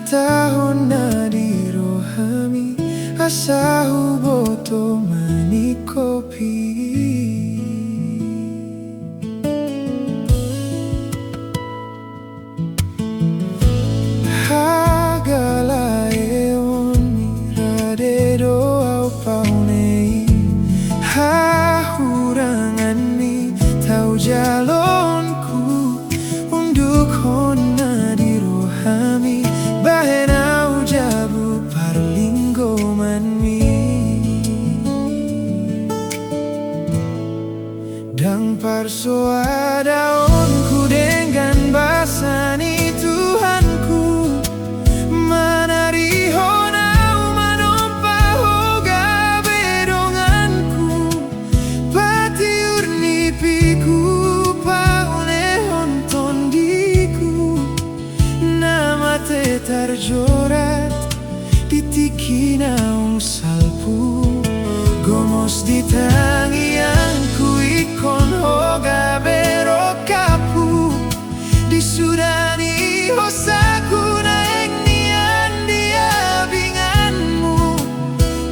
tahun na dirohami asahu boto manikopi. Hagala eon miradedo au paunei hahurangan ni tau jalonku untuk hona dirohami bahenau jabu parlinggo manmi dang parsoadaonku dengan basani Tuhanku manari honau manompa hoga bedonganku patiur nipiku paune honton diku nama te terjorat di tikinaung salpu gomos di tangianku ikon hoga berokapu di sudani hosaku naeng nian dia binganmu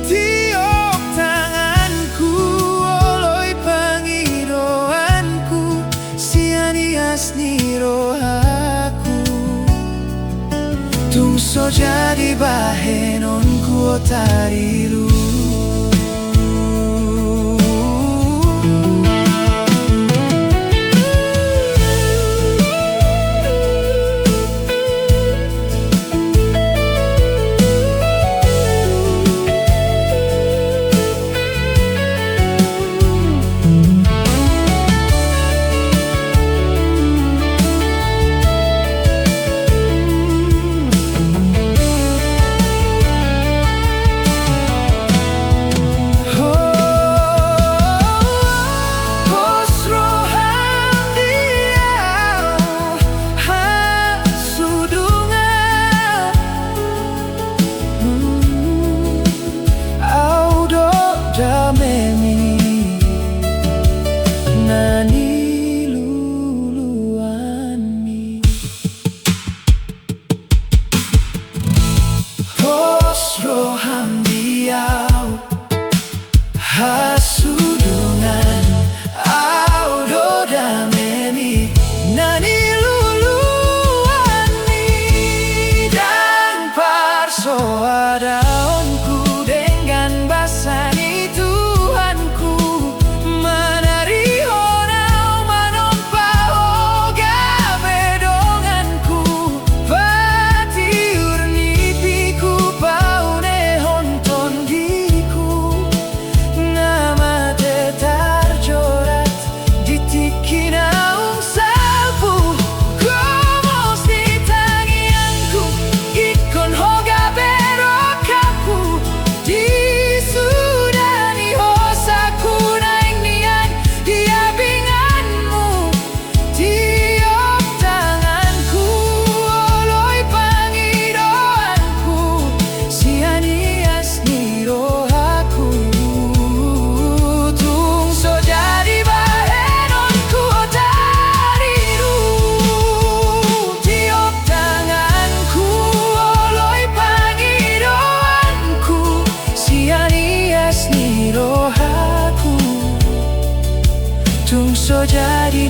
tiop tanganku oloi pangidoanku sianias ni rohaku tungso jadi bahenonku otariru. Hasudungan audo dameni nani luluani dan parsoadaonku dengan basani Tuhanku manari honau manompa hoga bedonganku patiur nipiku paune honton diku nama te terjorat di tikinaung salpu gomos di tangianku ikon hoga berokapu di sudani hosaku naeng nian dia binganmu tiop tanganku oloi pangidoanku sianias ni rohaku tungso jadi bahenonku otariru tiop tanganku oloi pangidoanku sianias ni rohaku tungso jadi